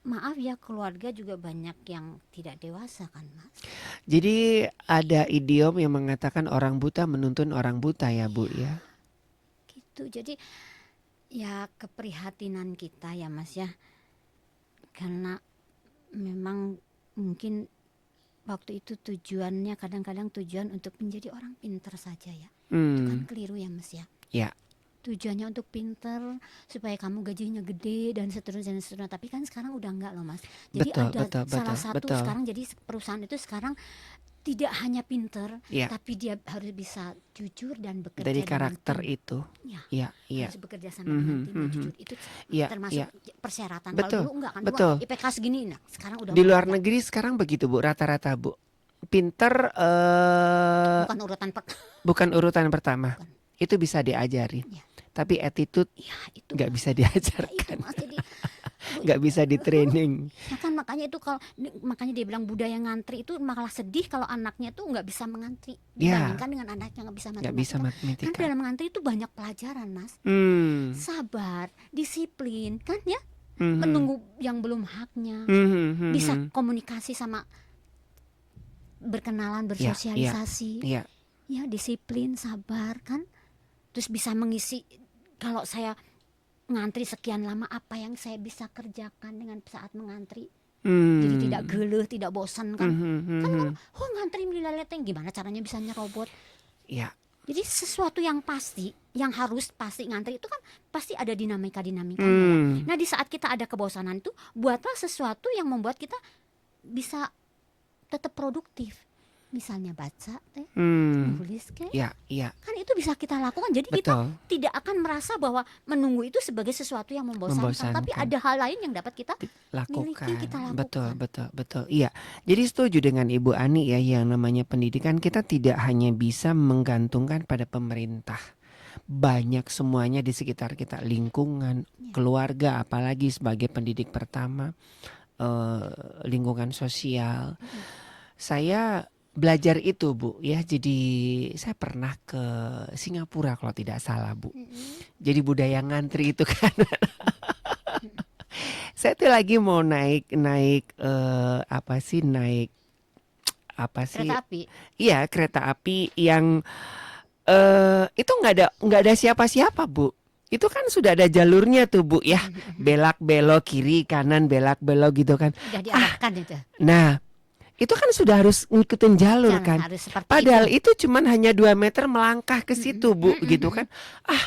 maaf ya keluarga juga banyak yang tidak dewasa kan, Mas. Jadi ada idiom yang mengatakan orang buta menuntun orang buta ya Bu ya. Gitu. Jadi ya keprihatinan kita ya Mas ya. Karena memang mungkin waktu itu tujuannya kadang-kadang tujuan untuk menjadi orang pintar saja ya. Itu kan keliru ya Mas ya. Ya. Tujuannya untuk pintar supaya kamu gajinya gede dan seterusnya dan seterusnya. Tapi kan sekarang udah enggak loh Mas. Jadi ada salah satu sekarang jadi perusahaan itu sekarang tidak hanya pintar, tapi dia harus bisa jujur dan bekerja dari karakter tim. Itu. Ya, Iya. harus bekerja sama dengan tim dan jujur. Itu termasuk persyaratan. Betul. Kalau dulu enggak kan, Betul. wah, IPK segini, nah sekarang udah Di luar negeri sekarang begitu Bu, rata-rata Bu. Pinter bukan urutan pertama. Bukan. Itu bisa diajarin. Ya. Tapi attitude itu nggak bisa Ya, diajarkan. itu, Mas, jadi Nggak bisa di training. ya kan makanya itu makanya dia bilang budaya ngantri itu malah sedih kalau anaknya tuh nggak bisa mengantri dibandingkan dengan anaknya nggak bisa Nggak bisa matematika. Kan dalam mengantri itu banyak pelajaran Mas. Sabar, disiplin kan ya. Menunggu yang belum haknya. Bisa komunikasi sama berkenalan, bersosialisasi. Iya. Ya disiplin, sabar kan. Terus bisa mengisi kalau saya ngantri sekian lama apa yang saya bisa kerjakan dengan saat mengantri. Jadi tidak geluh, tidak bosan kan. Kan ngantri milileteng gimana caranya bisa nyerobot. Iya. Jadi sesuatu yang pasti, yang harus pasti ngantri itu kan pasti ada dinamika-dinamika. Nah di saat kita ada kebosanan itu, buatlah sesuatu yang membuat kita bisa tetap produktif. Misalnya baca, nulis Iya. kan itu bisa kita lakukan. Jadi kita tidak akan merasa bahwa menunggu itu sebagai sesuatu yang membosankan. Tapi ada hal lain yang dapat kita lakukan. miliki, kita lakukan. Betul. Iya. Jadi setuju dengan Ibu Ani ya, yang namanya pendidikan kita tidak hanya bisa menggantungkan pada pemerintah. Banyak semuanya di sekitar kita, lingkungan, keluarga, apalagi sebagai pendidik pertama, lingkungan sosial. Saya belajar itu Bu ya, jadi saya pernah ke Singapura kalau tidak salah Bu. Jadi budaya ngantri itu kan. Saya tuh lagi mau naik Kereta api. Iya, kereta api yang itu nggak ada siapa-siapa Bu. Itu kan sudah ada jalurnya tuh Bu ya. Belak belok kiri kanan belak belok gitu kan. Udah diarahkan itu. Nah, itu kan sudah harus ngikutin jalur kan. Padahal itu cuman hanya 2 meter melangkah ke situ Bu gitu kan.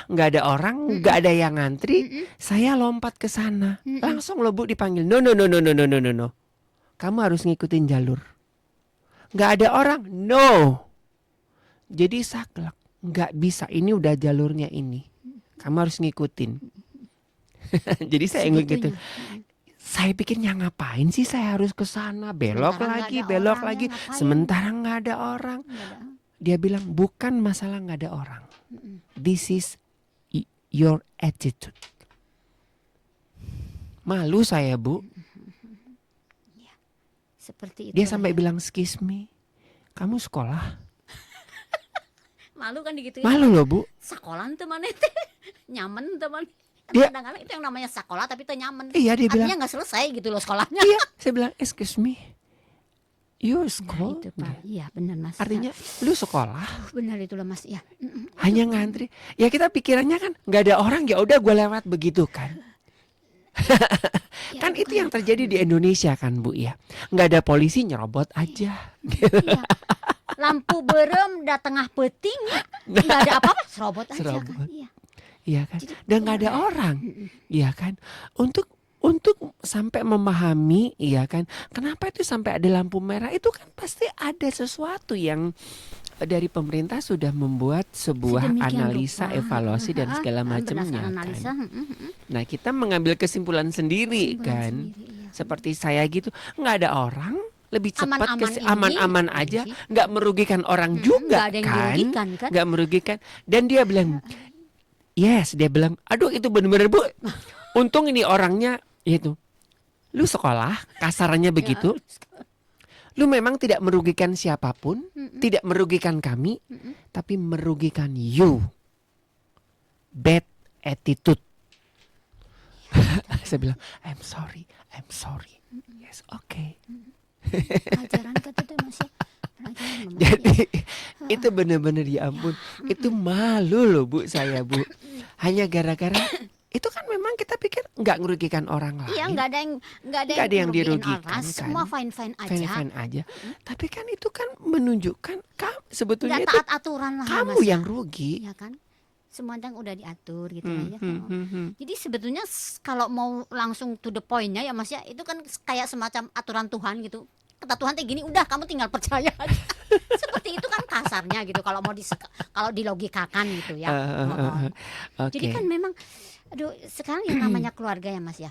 Nggak ada orang, nggak ada yang ngantri. Saya lompat ke sana. Langsung loh Bu dipanggil. No. Kamu harus ngikutin jalur. Nggak ada orang. No. Jadi saklek. Nggak bisa. Ini udah jalurnya ini. Kamu harus ngikutin. Jadi saya ngikutin. Saya pikirnya ngapain sih saya harus ke sana, belok lagi. Sementara nggak ada orang. Dia bilang bukan masalah nggak ada orang. This is your attitude. Malu saya Bu. Seperti itu. Dia sampai bilang excuse me, kamu sekolah? Malu kan digituin. Malu loh Bu. Sekolah tuh mana teh? Nyaman teman. Kadang-kadang itu yang namanya sekolah tapi itu nyaman. Iya dia bilang. Artinya nggak selesai gitu loh sekolahnya. Iya, saya bilang excuse me, you school? Nah, itu Pak. Iya benar Mas. Artinya lu sekolah? Benar itu loh Mas. Ya. Hanya ngantri. Ya kita pikirannya kan nggak ada orang, ya udah gue lewat begitu kan. Kan itu yang terjadi di Indonesia kan Bu ya. Nggak ada polisi, nyerobot aja. Iya. Lampu berem dah tengah peting ya. Nggak ada apa-apa, serobot aja kan. Iya. Iya kan, dan nggak ada orang, iya kan, untuk sampai memahami, iya kan, kenapa itu sampai ada lampu merah itu kan pasti ada sesuatu yang dari pemerintah sudah membuat sebuah analisa, evaluasi dan segala macamnya kan. Nah kita mengambil kesimpulan sendiri kan, seperti saya gitu, nggak ada orang. Lebih cepat aman-aman aja, nggak merugikan orang juga kan, nggak merugikan. Dan dia bilang. Yes, dia bilang, aduh itu benar-benar Bu. Untung ini orangnya Itu. Lu sekolah, kasarannya begitu. Lu memang tidak merugikan siapapun, tidak merugikan kami, tapi merugikan you. Bad attitude. Saya bilang, I'm sorry. Yes, okay. Pelajaran kan itu masih pelajaran loh, Mas. Jadi itu benar-benar ya ampun, itu malu loh Bu saya Bu. Hanya gara-gara itu kan memang kita pikir nggak merugikan orang lain. Iya, nggak ada yang dirugikan ngerugiin orang, kan. semua fine aja. Fine aja. Tapi kan itu kan menunjukkan sebetulnya Nggak itu taat aturan lah, kamu Mas, yang rugi. ya kan. Semua yang udah diatur gitu Hmm, aja. hmm, hmm, hmm. Jadi sebetulnya kalau mau langsung to the point-nya ya Mas ya, itu kan kayak semacam aturan Tuhan gitu. Kata Tuhan kayak gini, udah kamu tinggal percaya aja. Seperti itu kan kasarnya gitu kalau mau kalau dilogikakan gitu ya. Oke. Jadi kan memang aduh, sekarang yang namanya keluarga ya Mas ya.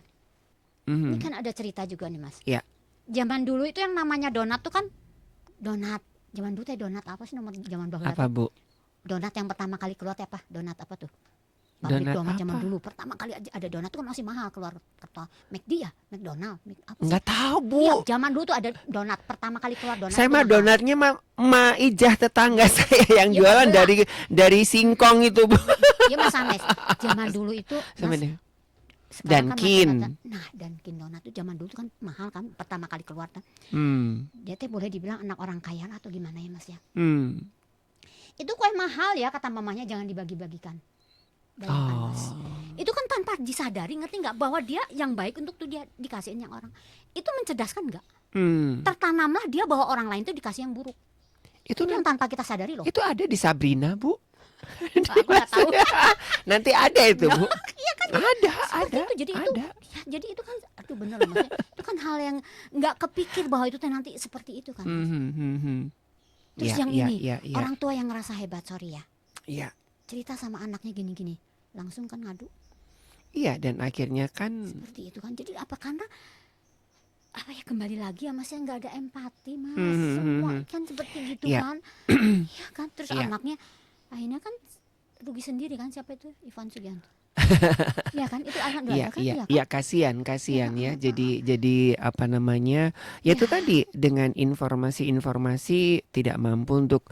Ini Mhm. kan ada cerita juga nih Mas. Ya. Zaman dulu itu yang namanya donat tuh kan donat. Zaman dulu teh donat apa sih nomor zaman dahulu? Apa Bu? Donat yang pertama kali keluar teh apa? Donat apa tuh? Donat Donat zaman apa? dulu pertama kali aja ada donat tuh kan masih mahal keluar pertama. McD ya, McDonald, apa sih? Nggak tahu Bu. Iya, zaman dulu tuh ada donat pertama kali keluar donat. Saya tuh mah mahal. donatnya Ma Ijah tetangga saya yang Ya, jualan betul. dari singkong itu Bu. Iya Mas Sanes. Zaman dulu itu Sama Mas, nih. sekarang kan Dunkin. masih ada- nah, Dunkin donat tuh zaman dulu tuh kan mahal kan pertama kali keluar kan. Dia teh boleh dibilang anak orang kaya lah atau gimana ya Mas ya. Itu kue mahal ya kata mamanya, jangan dibagi-bagikan. Bayangkan Mas. Itu kan tanpa disadari, ngerti nggak bahwa dia yang baik untuk tuh dia dikasihin yang orang. Itu mencerdaskan nggak? Tertanamlah dia bahwa orang lain tuh dikasih yang buruk. Itu Itu yang tanpa kita sadari loh. itu ada di Sabrina Bu. Aku nggak tahu. Nanti ada itu Bu. Iya kan? Ada. Seperti itu. Jadi itu, ada. ya, jadi itu kan, aduh bener loh Mas. Itu kan hal yang nggak kepikir bahwa itu teh nanti seperti itu kan. Mas. Terus yang ini, orang tua yang ngerasa hebat, sorry ya. Iya. Cerita sama anaknya gini-gini, langsung kan ngadu. Iya, dan akhirnya kan Seperti itu kan. Jadi apa karena apa ya, kembali lagi ya Mas, ya nggak ada empati Mas. Hmm, Semua kan seperti gitu Iya. kan. Iya kan. Terus Iya. anaknya akhirnya kan rugi sendiri kan, siapa itu? Ivan Sugianto. Iya kan, itu anak dua Iya, kan. iya, Iya kan? iya, kasihan ya. Jadi apa namanya? Ya itu tadi dengan informasi-informasi tidak mampu untuk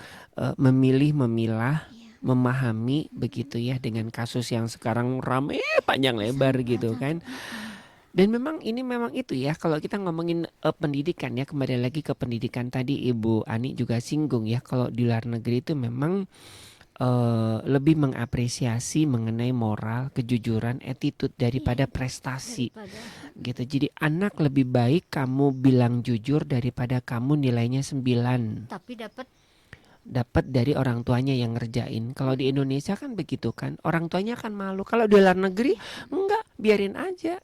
memilih, memilah, Iya. memahami begitu ya dengan kasus yang sekarang rame panjang lebar gitu kan. Dan memang itu ya, kalau kita ngomongin pendidikan ya, kembali lagi ke pendidikan tadi Ibu Ani juga singgung ya, kalau di luar negeri itu memang lebih mengapresiasi mengenai moral, kejujuran, attitude daripada prestasi gitu. Jadi anak lebih baik kamu bilang jujur daripada kamu nilainya 9. Tapi Dapat dari orang tuanya yang ngerjain. Kalau di Indonesia kan begitu kan, orang tuanya kan malu. Kalau di luar negeri enggak, biarin aja.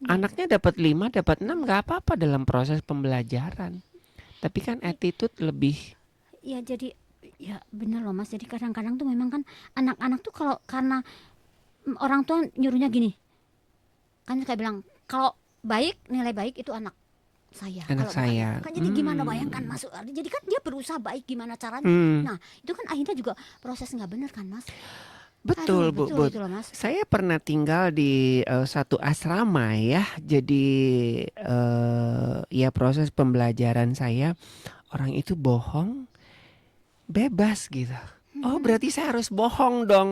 Anaknya dapat 5, dapat 6 nggak apa-apa dalam proses pembelajaran. Tapi kan attitude lebih. ya jadi ya bener loh Mas. Jadi kadang-kadang tuh memang kan anak-anak tuh kalau karena orang tua nyuruhnya gini. Kan kayak bilang kalau baik, nilai baik itu anak saya. Anak Kalau saya. bukan, kan jadi gimana bayangkan masuk. Jadi kan dia berusaha baik gimana caranya. Nah, itu kan akhirnya juga proses nggak bener kan Mas. Betul, Aduh, Bu. itu loh Mas. Saya pernah tinggal di satu asrama ya. Jadi ya proses pembelajaran saya, orang itu bohong bebas gitu. Oh, berarti saya harus bohong dong.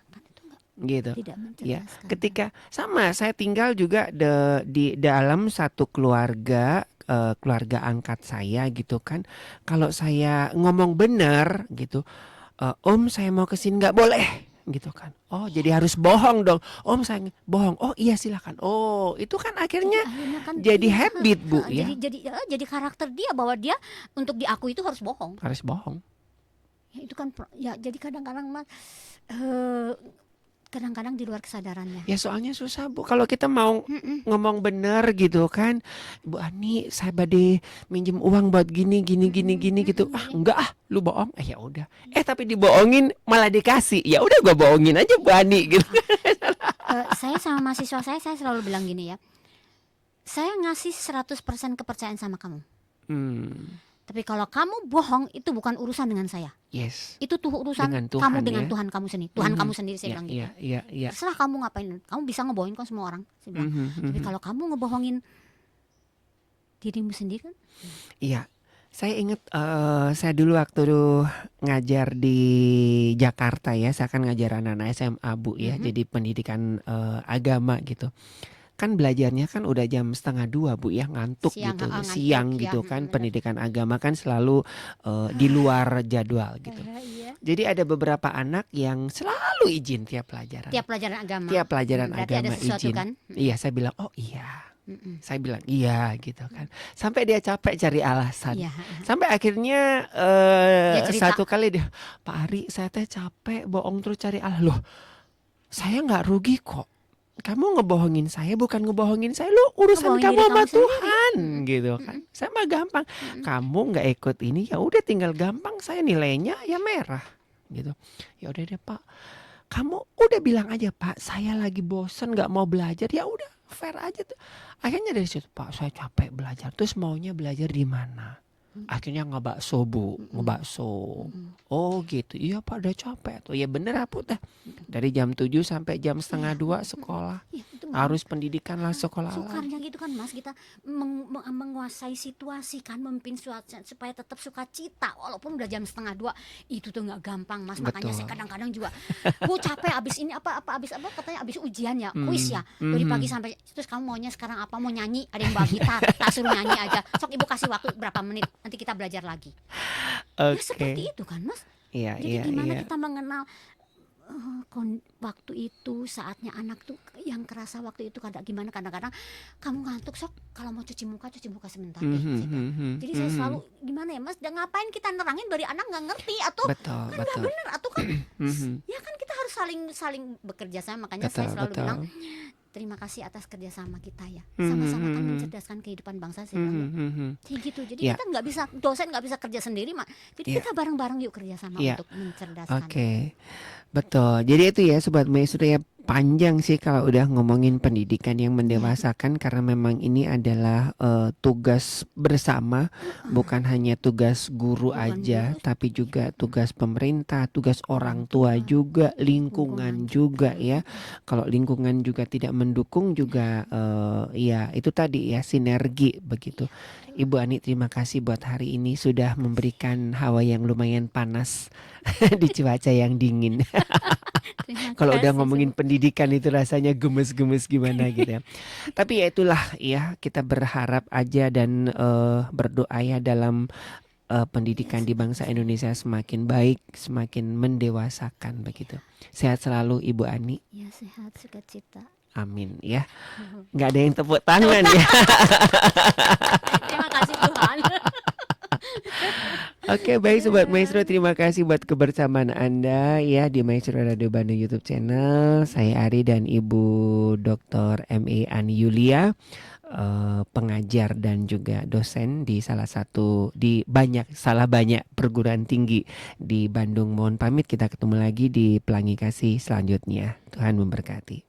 Kan itu nggak, Gitu. tidak Ya, mencerdaskan. ketika sama saya tinggal juga di dalam satu keluarga, keluarga angkat saya gitu kan. Kalau saya ngomong benar gitu, Om saya mau kesini nggak boleh gitu kan. Oh, jadi harus bohong dong. Om saya bohong. Oh iya silakan. Oh, itu kan akhirnya Akhirnya kan jadi iya, habit, Bu, ya. Jadi karakter dia bahwa dia untuk diakui itu harus bohong. harus bohong. Ya, itu kan ya jadi kadang-kadang Mas kadang-kadang di luar kesadarannya. Ya soalnya susah Bu, kalau kita mau ngomong bener gitu kan, Bu Ani saya bade minjem uang buat gini gitu. Ah enggak ah, lu bohong. Ya udah. Tapi dibohongin malah dikasih. Ya udah gua bohongin aja Bu Ani gitu. Saya sama mahasiswa saya selalu bilang gini ya. Saya ngasih 100% kepercayaan sama kamu. Tapi kalau kamu bohong itu bukan urusan dengan saya. Yes. Itu tuh urusan Dengan Tuhan, kamu dengan ya. Tuhan kamu sendiri. Tuhan Mhm. kamu sendiri saya Iya, bilang gitu. iya, iya, iya. Terserah kamu ngapain. Kamu bisa ngebohongin kok semua orang. Saya bilang. Tapi kalau kamu ngebohongin dirimu sendiri kan? Iya, saya ingat saya dulu waktu ngajar di Jakarta ya, saya kan ngajar anak-anak SMA Bu ya, jadi pendidikan agama gitu. Kan belajarnya kan udah jam 1:30 Bu ya, ngantuk Siang, gitu, ngantuk, siang ya. gitu kan. Benar. Pendidikan agama kan selalu di luar jadwal gitu. Iya. Jadi ada beberapa anak yang selalu izin tiap pelajaran. Tiap pelajaran agama. Tiap pelajaran Berarti agama ada sesuatu izin. kan? Iya, saya bilang oh iya. Mm-mm. Saya bilang iya gitu kan. Sampai dia capek cari alasan. Iya. Sampai akhirnya Dia cerita. satu kali dia, Pak Ari saya teh capek bohong terus cari alasan. Loh, saya nggak rugi kok. Kamu ngebohongin saya bukan ngebohongin saya. Lu urusan Ngebohongin kamu diri sama kamu Tuhan gitu kan. Saya mah gampang. Kamu nggak ikut ini ya udah tinggal gampang. Saya nilainya ya merah gitu. Ya udah deh Pak. Kamu udah bilang aja Pak, saya lagi bosen nggak mau belajar. Ya udah fair aja tuh. Akhirnya dari situ Pak, saya capek belajar. Terus maunya belajar di mana? Akhirnya ngebakso Bu, ngebakso. Oh gitu, iya Pak udah capek tuh. Ya bener apa teh. Dari jam 7 sampai jam 1:30 sekolah. Iya, itu Harus pendidikan lah sekolah lagi. sukarnya gitu kan Mas, kita menguasai situasi kan, memimpin supaya tetap sukacita walaupun udah jam 1:30. Itu tuh nggak gampang Mas. Makanya Betul. saya kadang-kadang juga Bu capek abis ini abis apa katanya abis ujian ya, kuis ya, dari pagi sampai terus kamu maunya sekarang apa, mau nyanyi, ada yang bawa gitar, tak suruh nyanyi aja, sok ibu kasih waktu berapa menit nanti kita belajar lagi. Ya seperti itu kan Mas. Iya, Jadi iya, gimana iya. kita mengenal waktu itu, saatnya anak tuh yang kerasa waktu itu kadang-kadang kamu ngantuk, sok kalau mau cuci muka sebentar deh. Saya bilang. Jadi saya selalu gimana ya Mas, dan ngapain kita nerangin dari anak nggak ngerti atau Betul, kan nggak betul. bener atau kan ya kan kita harus saling bekerja sama. Makanya Betul, saya selalu betul. bilang terima kasih atas kerjasama kita ya, sama-sama kan mencerdaskan kehidupan bangsa. Saya bilang kayak gitu. Jadi Ya. kita nggak bisa, dosen nggak bisa kerja sendiri mak. Jadi Ya. kita bareng-bareng yuk kerjasama Ya. untuk mencerdaskan. Oke, betul. Jadi itu ya Sobat Maestro ya, panjang sih kalau udah ngomongin pendidikan yang mendewasakan karena memang ini adalah tugas bersama, bukan hanya tugas guru Bukan aja, guru. tapi juga tugas pemerintah, tugas orang tua juga, lingkungan juga ya. Kalau lingkungan juga tidak mendukung juga ya itu tadi ya sinergi begitu. Ibu Ani terima kasih buat hari ini sudah memberikan hawa yang lumayan panas di cuaca yang dingin. Terima Kalau udah kasih, ngomongin pendidikan itu rasanya gemes-gemes gimana gitu ya. Tapi ya itulah ya, kita berharap aja dan berdoa ya dalam pendidikan di bangsa Indonesia semakin baik, semakin mendewasakan begitu. Sehat selalu Ibu Ani. Ya sehat sukacita. Amin ya. Nggak ada yang tepuk tangan ya. Terima kasih Tuhan. Oke baik Sobat Maestro, terima kasih buat kebersamaan Anda ya di Maestro Radio Bandung YouTube channel. Saya Ari dan Ibu Dr. M.A. Ani Yulia, pengajar dan juga dosen di salah banyak perguruan tinggi di Bandung. Mohon pamit, kita ketemu lagi di Pelangi Kasih selanjutnya. Tuhan memberkati.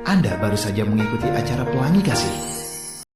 Anda baru saja mengikuti acara Pelangi Kasih